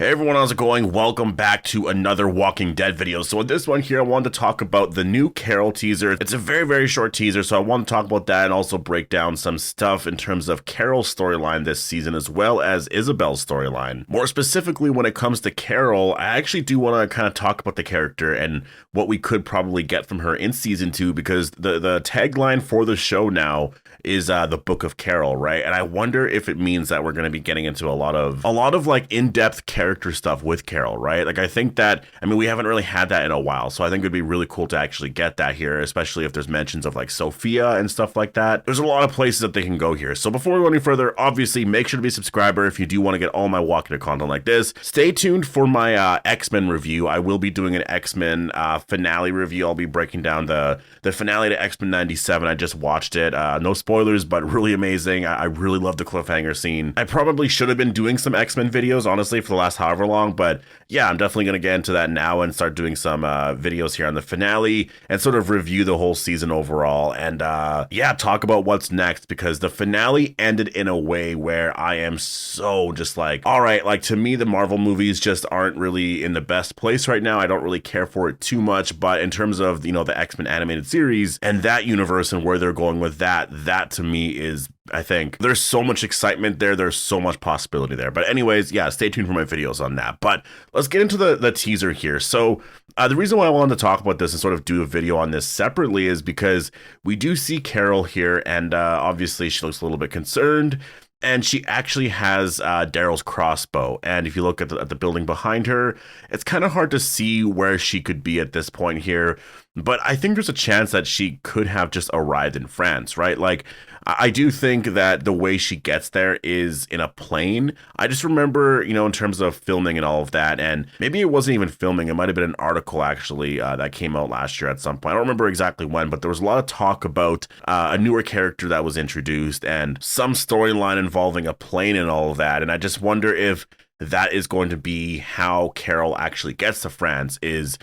Hey everyone, how's it going? Welcome back to another Walking Dead video. So in this one here, I wanted to talk about the new Carol teaser. It's a very short teaser, so I want to talk about that and also break down some stuff in terms of Carol's storyline this season as well as Isabel's storyline. More specifically, when it comes to Carol, I actually do want to kind of talk about the character and what we could probably get from her in season 2, because the tagline for the show now is the Book of Carol, right? And I wonder if it means that we're going to be getting into a lot of like in-depth character stuff with Carol, right? Like I think that, I mean, we haven't really had that in a while, so I think it'd be really cool to actually get that here, especially if there's mentions of like Sophia and stuff like that. There's a lot of places that they can go here. So before we go any further, obviously make sure to be a subscriber if you do want to get all my Walking Dead content like this. Stay tuned for my X-Men review. I will be doing an X-Men finale review. I'll be breaking down the finale to X-Men 97. I just watched it. No spoilers, but really amazing. I really love the cliffhanger scene. I probably should have been doing some X-Men videos, honestly, for the last however long, but yeah, I'm definitely going to get into that now and start doing some videos here on the finale and sort of review the whole season overall and yeah, talk about what's next, because the finale ended in a way where I am so just like, all right, like to me, the Marvel movies just aren't really in the best place right now. I don't really care for it too much, but in terms of, you know, the X-Men animated series and that universe and where they're going with that to me is, I think there's so much excitement there. There's so much possibility there. But anyways, yeah, stay tuned for my videos on that. But let's get into the teaser here. So the reason why I wanted to talk about this and sort of do a video on this separately is because we do see Carol here, and obviously she looks a little bit concerned. And she actually has Daryl's crossbow. And if you look at the building behind her, it's kind of hard to see where she could be at this point here. But I think there's a chance that she could have just arrived in France, right? Like, I do think that the way she gets there is in a plane. I just remember, you know, in terms of filming and all of that, and maybe it wasn't even filming. It might have been an article, actually, that came out last year at some point. I don't remember exactly when, but there was a lot of talk about a newer character that was introduced and some storyline involving a plane and all of that. And I just wonder if that is going to be how Carol actually gets to France, is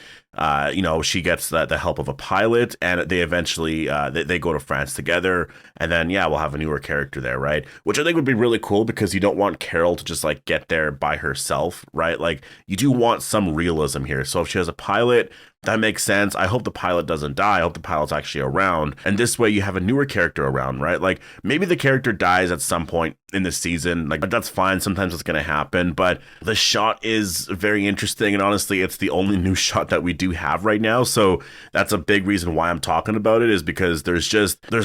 you know, she gets the help of a pilot, and they eventually they go to France together, and then yeah, we'll have a newer character there, right? Which I think would be really cool, because you don't want Carol to just like get there by herself, right? Like you do want some realism here. So if she has a pilot, that makes sense. I hope the pilot doesn't die. I hope the pilot's actually around. And this way you have a newer character around, right? Like maybe the character dies at some point in the season. Like that's fine. Sometimes it's going to happen. But the shot is very interesting. And honestly, it's the only new shot that we do have right now. So that's a big reason why I'm talking about it, is because there's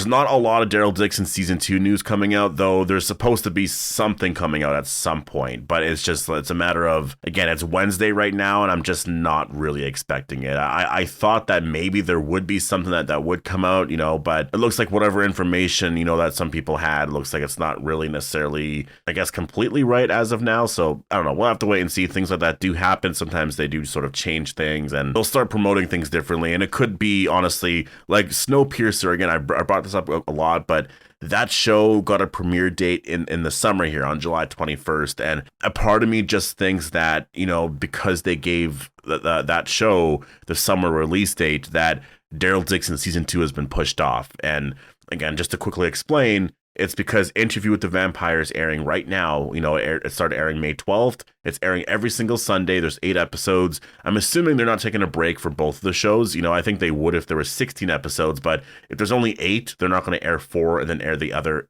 not a lot of Daryl Dixon season 2 news coming out, though there's supposed to be something coming out at some point. But it's a matter of, again, it's Wednesday right now, and I'm just not really expecting it. I thought that maybe there would be something that would come out, you know, but it looks like whatever information, you know, that some people had, it looks like it's not really necessarily, I guess, completely right as of now. So I don't know. We'll have to wait and see. Things like that do happen. Sometimes they do sort of change things, and they'll start promoting things differently. And it could be, honestly, like Snowpiercer. Again, I brought this up a lot, but that show got a premiere date in the summer here on July 21st. And a part of me just thinks that, you know, because they gave that show the summer release date, that Daryl Dixon season 2 has been pushed off. And again, just to quickly explain, it's because Interview with the Vampire is airing right now. You know, it started airing May 12th. It's airing every single Sunday. There's 8 episodes. I'm assuming they're not taking a break for both of the shows. You know, I think they would if there were 16 episodes, but if there's only 8, they're not going to air 4 and then air the other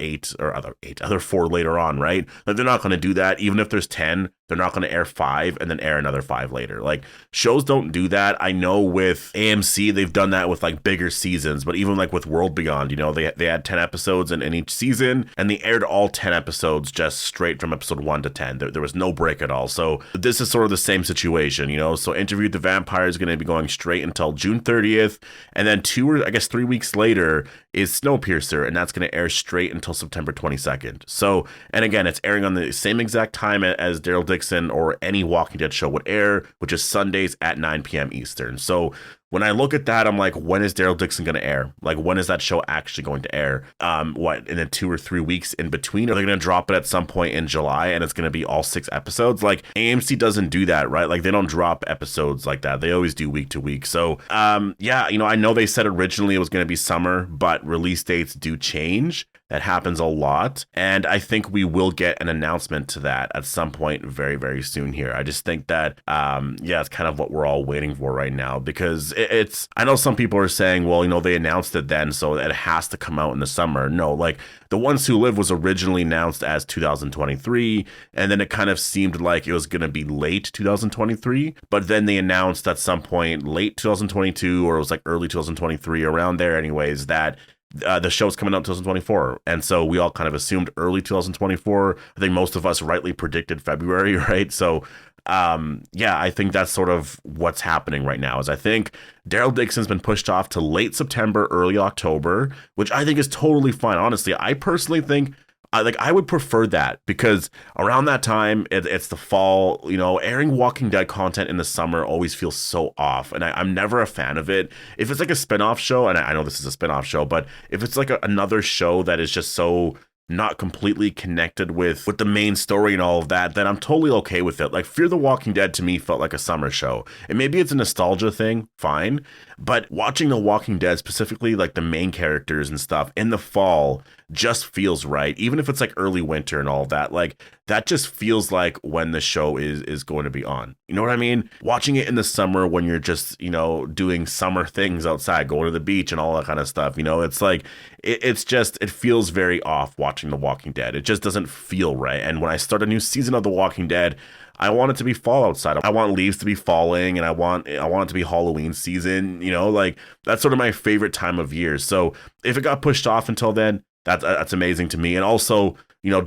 4 later on, right? Like, they're not going to do that. Even if there's 10, they're not going to air 5 and then air another 5 later. Like, shows don't do that. I know with AMC, they've done that with like bigger seasons, but even like with World Beyond, you know, they had 10 episodes in each season, and they aired all 10 episodes just straight from episode 1 to 10. There was no break at all. So this is sort of the same situation, you know. So Interview with the Vampire is going to be going straight until June 30th, and then 3 weeks later is Snowpiercer, and that's going to air straight until September 22nd. So, and again, it's airing on the same exact time as Daryl Dixon or any Walking Dead show would air, which is Sundays at 9 p.m. Eastern. So when I look at that, I'm like, when is Daryl Dixon going to air? Like, when is that show actually going to air? In the 2 or 3 weeks in between? Are they going to drop it at some point in July and it's going to be all 6 episodes? Like, AMC doesn't do that, right? Like, they don't drop episodes like that. They always do week to week. So, yeah, you know, I know they said originally it was going to be summer, but release dates do change. That happens a lot. And I think we will get an announcement to that at some point very, very soon here. I just think that, yeah, it's kind of what we're all waiting for right now, because it's, I know some people are saying, well, they announced it then, so it has to come out in the summer. No, like The Ones Who Live was originally announced as 2023, and then it kind of seemed like it was going to be late 2023, but then they announced at some point late 2022, or it was like early 2023, around there anyways, that the show's coming out 2024. And so we all kind of assumed early 2024. I think most of us rightly predicted February, right? So yeah, I think that's sort of what's happening right now. Is I think Daryl Dixon's been pushed off to late September, early October, which I think is totally fine. Honestly, I personally think I would prefer that, because around that time it's the fall. Airing Walking Dead content in the summer always feels so off, and I'm never a fan of it. If it's like a spinoff show, and I know this is a spinoff show, but if it's like another show that is just so not completely connected with the main story and all of that, then I'm totally okay with it. Like Fear the Walking Dead to me felt like a summer show, and maybe it's a nostalgia thing, fine, but watching The Walking Dead, specifically like the main characters and stuff in the fall, just feels right. Even if it's like early winter and all of that, like that just feels like when the show is going to be on. You know what I mean? Watching it in the summer when you're just, doing summer things outside, going to the beach and all that kind of stuff, it's like it feels very off watching The Walking Dead. It just doesn't feel right. And when I start a new season of The Walking Dead, I want it to be fall outside. I want leaves to be falling, and I want it to be Halloween season. Like that's sort of my favorite time of year. So if it got pushed off until then, that's amazing to me. And also,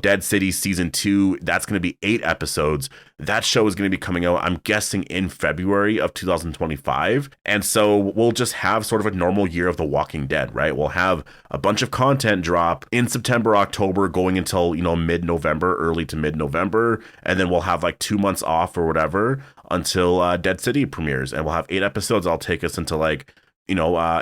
Dead City season 2, that's going to be 8 episodes. That show is going to be coming out, I'm guessing, in February of 2025. And so we'll just have sort of a normal year of The Walking Dead, right? We'll have a bunch of content drop in September, October, going until, mid-November, early to mid-November. And then we'll have like 2 months off or whatever until Dead City premieres. And we'll have 8 episodes. I'll take us into like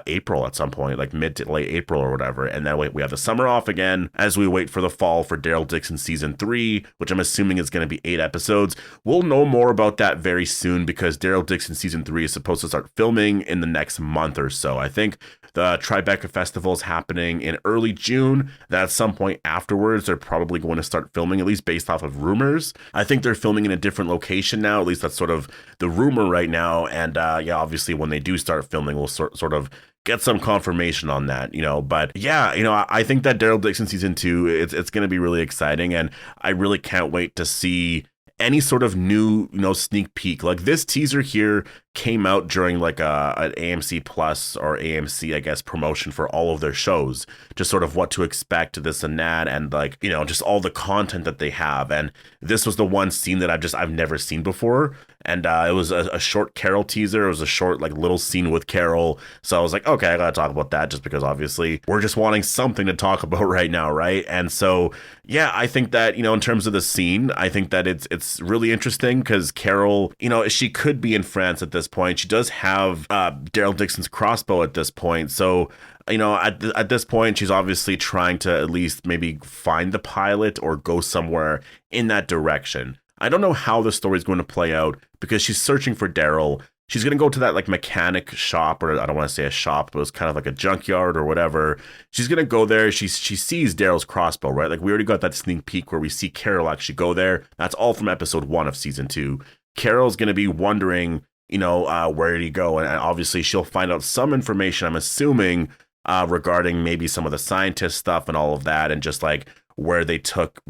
April at some point, like mid to late April or whatever. And then we have the summer off again as we wait for the fall for Daryl Dixon season 3, which I'm assuming is going to be 8 episodes. We'll know more about that very soon, because Daryl Dixon season 3 is supposed to start filming in the next month or so. I think the Tribeca Festival is happening in early June. That at some point afterwards, they're probably going to start filming, at least based off of rumors. I think they're filming in a different location now. At least that's sort of the rumor right now. And yeah, obviously when they do start filming, we'll sort of get some confirmation on that, but yeah, I think that Daryl Dixon season 2, it's going to be really exciting, and I really can't wait to see any sort of new, sneak peek. Like this teaser here came out during like an AMC Plus or AMC, I guess, promotion for all of their shows, just sort of what to expect, this and that, and like, just all the content that they have. And this was the one scene that I've never seen before. And it was a short Carol teaser. It was a short, like, little scene with Carol. So I was like, okay, I gotta talk about that, just because obviously we're just wanting something to talk about right now, right? And so, yeah, I think that, in terms of the scene, I think that it's really interesting, because Carol, she could be in France at this point. She does have Daryl Dixon's crossbow at this point. So, at this point, she's obviously trying to at least maybe find the pilot or go somewhere in that direction. I don't know how the story is going to play out, because she's searching for Daryl. She's going to go to that like mechanic shop, or I don't want to say a shop, but it was kind of like a junkyard or whatever. She's going to go there. She sees Daryl's crossbow, right? Like we already got that sneak peek where we see Carol actually go there. That's all from episode 1 of season 2. Carol's going to be wondering, where did he go? And obviously she'll find out some information, I'm assuming, regarding maybe some of the scientist stuff and all of that, and just like where they took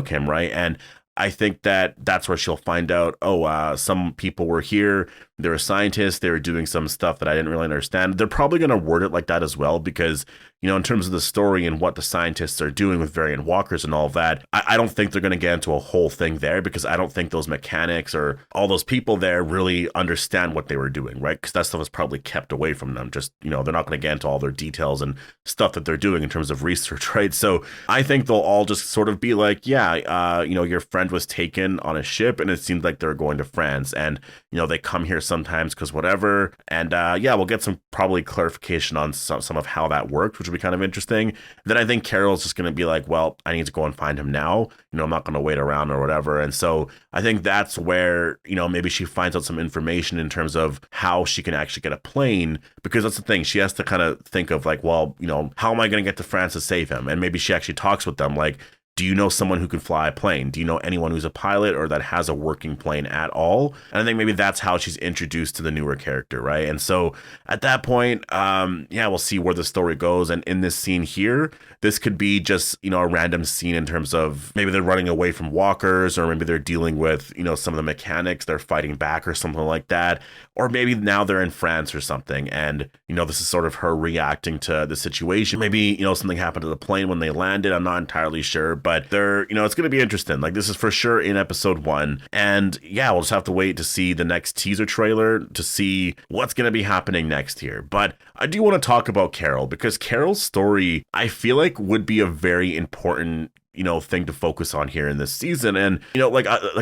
him, right? And I think that that's where she'll find out, some people were here, they were scientists, they were doing some stuff that I didn't really understand. They're probably going to word it like that as well, because, in terms of the story and what the scientists are doing with variant walkers and all of that, I don't think they're going to get into a whole thing there, because I don't think those mechanics or all those people there really understand what they were doing, right? Because that stuff is probably kept away from them. Just, they're not going to get into all their details and stuff that they're doing in terms of research, right? So I think they'll all just sort of be like, yeah, your friend was taken on a ship, and it seemed like they're going to France, and, they come here sometimes because whatever. And yeah, we'll get some probably clarification on some of how that worked, which which would be kind of interesting. Then I think Carol's just going to be like, well, I need to go and find him now. I'm not going to wait around or whatever. And so I think that's where, maybe she finds out some information in terms of how she can actually get a plane, because that's the thing. She has to kind of think of like, well, how am I going to get to France to save him? And maybe she actually talks with them like, do you know someone who can fly a plane? Do you know anyone who's a pilot or that has a working plane at all? And I think maybe that's how she's introduced to the newer character, right? And so at that point, we'll see where the story goes. And in this scene here, this could be just, a random scene in terms of maybe they're running away from walkers, or maybe they're dealing with, some of the mechanics, they're fighting back or something like that. Or maybe now they're in France or something. And, this is sort of her reacting to the situation. Maybe, something happened to the plane when they landed. I'm not entirely sure, but they're, it's going to be interesting. Like, this is for sure in episode 1. And yeah, we'll just have to wait to see the next teaser trailer to see what's going to be happening next here. But I do want to talk about Carol, because Carol's story, I feel like, would be a very important thing to focus on here in this season. And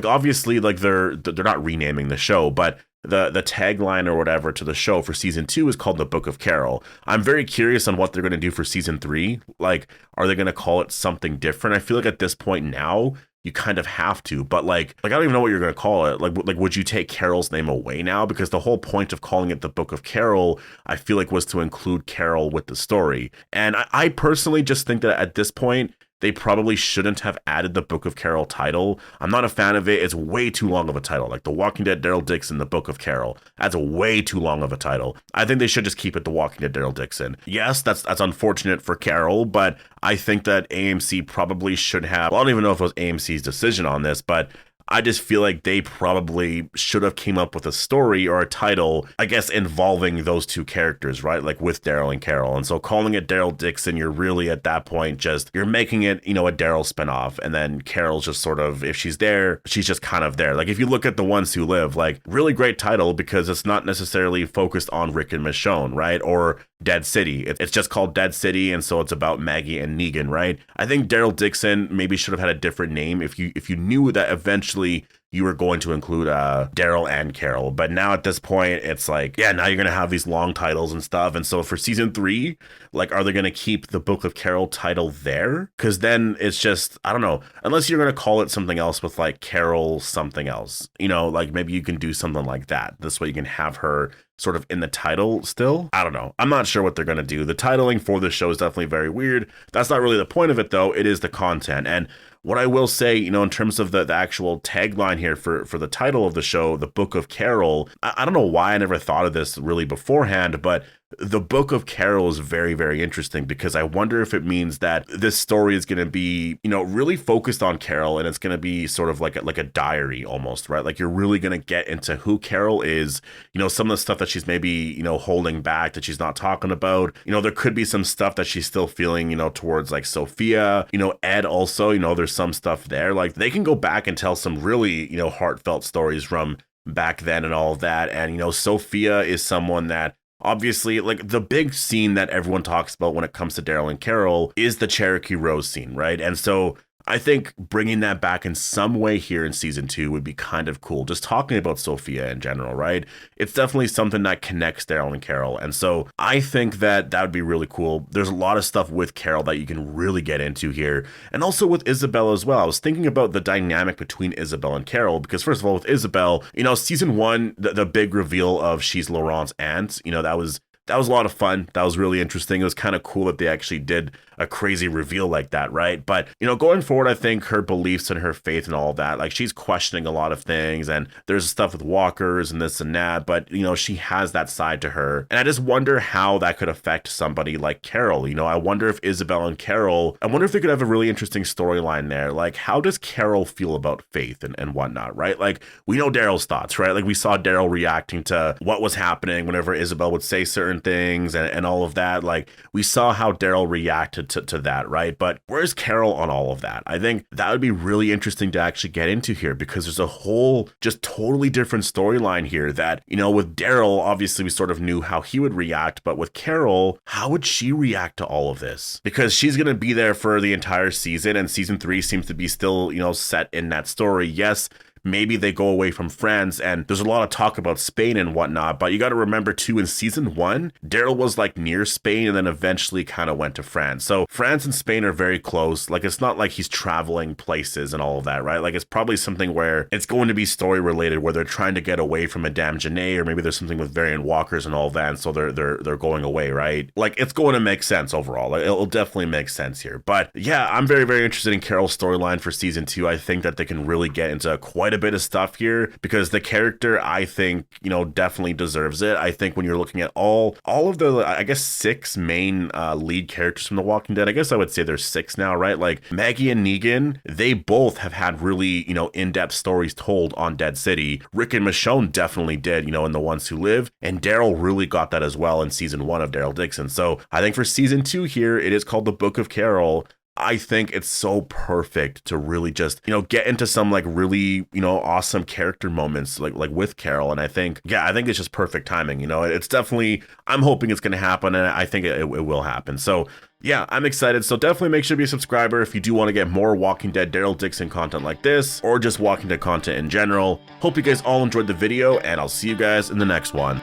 obviously, like, they're not renaming the show, but the tagline or whatever to the show for season 2 is called The Book of Carol. I'm very curious on what they're going to do for season 3. Like, are they going to call it something different? I feel like at this point now, you kind of have to, but like I don't even know what you're going to call it. Like, would you take Carol's name away now? Because the whole point of calling it The Book of Carol, I feel like, was to include Carol with the story. And I personally just think that at this point, they probably shouldn't have added the Book of Carol title. I'm not a fan of it. It's way too long of a title. Like The Walking Dead Daryl Dixon, The Book of Carol. That's way too long of a title. I think they should just keep it The Walking Dead Daryl Dixon. Yes, that's unfortunate for Carol, but I think that AMC probably should have, well, I don't even know if it was AMC's decision on this, but I just feel like they probably should have came up with a story or a title, I guess, involving those two characters, right? Like with Daryl and Carol. And so calling it Daryl Dixon, you're really at that point you're making it, a Daryl spinoff. And then Carol's just sort of, if she's there, she's just kind of there. Like if you look at The Ones Who Live, like really great title, because it's not necessarily focused on Rick and Michonne, right? Or Dead City. It's just called Dead City, and so it's about Maggie and Negan, right? I think Daryl Dixon maybe should have had a different name if you knew that eventually you were going to include Daryl and Carol. But now at this point, it's like, yeah, now you're going to have these long titles and stuff. And so for season 3, like, are they going to keep the Book of Carol title there? Because then it's just, I don't know, unless you're going to call it something else with like Carol something else, like maybe you can do something like that. This way you can have her sort of in the title still. I don't know. I'm not sure what they're going to do. The titling for this show is definitely very weird. That's not really the point of it, though. It is the content. And what I will say, in terms of the actual tagline here for the title of the show, The Book of Carol, I don't know why I never thought of this really beforehand, but The Book of Carol is very, very interesting, because I wonder if it means that this story is going to be, really focused on Carol, and it's going to be sort of like a diary almost, right? Like you're really going to get into who Carol is, some of the stuff that she's maybe, holding back, that she's not talking about. There could be some stuff that she's still feeling, towards like Sophia, Ed also, there's some stuff there. Like they can go back and tell some really, heartfelt stories from back then and all of that. And, Sophia is someone that, obviously, like the big scene that everyone talks about when it comes to Daryl and Carol is the Cherokee Rose scene, right? And so I think bringing that back in some way here in season 2 would be kind of cool. Just talking about Sophia in general, right? It's definitely something that connects Daryl and Carol. And so I think that would be really cool. There's a lot of stuff with Carol that you can really get into here. And also with Isabel as well. I was thinking about the dynamic between Isabel and Carol, because first of all, with Isabel, season 1, the big reveal of she's Laurent's aunt, that was a lot of fun. That was really interesting. It was kind of cool that they actually did a crazy reveal like that, right? But, going forward, I think her beliefs and her faith and all of that, like she's questioning a lot of things, and there's stuff with walkers and this and that, but, she has that side to her. And I just wonder how that could affect somebody like Carol. I wonder if Isabel and Carol, I wonder if they could have a really interesting storyline there. Like, how does Carol feel about faith and whatnot, right? Like, we know Daryl's thoughts, right? Like, we saw Daryl reacting to what was happening whenever Isabel would say certain things and all of that. Like, we saw how Daryl reacted to that, right? But where's Carol on all of that? I think that would be really interesting to actually get into here, because there's a whole just totally different storyline here that, with Daryl, obviously we sort of knew how he would react, but with Carol, how would she react to all of this? Because she's going to be there for the entire season, and season 3 seems to be still, set in that story. Yes, maybe they go away from France, and there's a lot of talk about Spain and whatnot, but you got to remember too, in season 1, Daryl was like near Spain and then eventually kind of went to France. So France and Spain are very close. Like, it's not like he's traveling places and all of that, right? Like, it's probably something where it's going to be story related, where they're trying to get away from Madame Genet, or maybe there's something with variant walkers and all that, and so they're going away, right? Like, it's going to make sense overall. Like, it'll definitely make sense here. But yeah, I'm very, very interested in Carol's storyline for season 2. I think that they can really get into quite a bit of stuff here, because the character, I think, you know, definitely deserves it. I think when you're looking at all of the, I guess, 6 main lead characters from The Walking Dead, I guess I would say there's 6 now, right? Like, Maggie and Negan, they both have had really, you know, in-depth stories told on Dead City. Rick and Michonne definitely did, you know, in The Ones Who Live, and Daryl really got that as well in season 1 of Daryl Dixon. So I think for season 2 here, it is called The Book of Carol. I think it's so perfect to really just, you know, get into some like really, you know, awesome character moments like with Carol. And I think it's just perfect timing. You know, it's definitely, I'm hoping it's going to happen, and I think it will happen. So yeah, I'm excited. So definitely make sure to be a subscriber if you do want to get more Walking Dead Daryl Dixon content like this, or just Walking Dead content in general. Hope you guys all enjoyed the video, and I'll see you guys in the next one.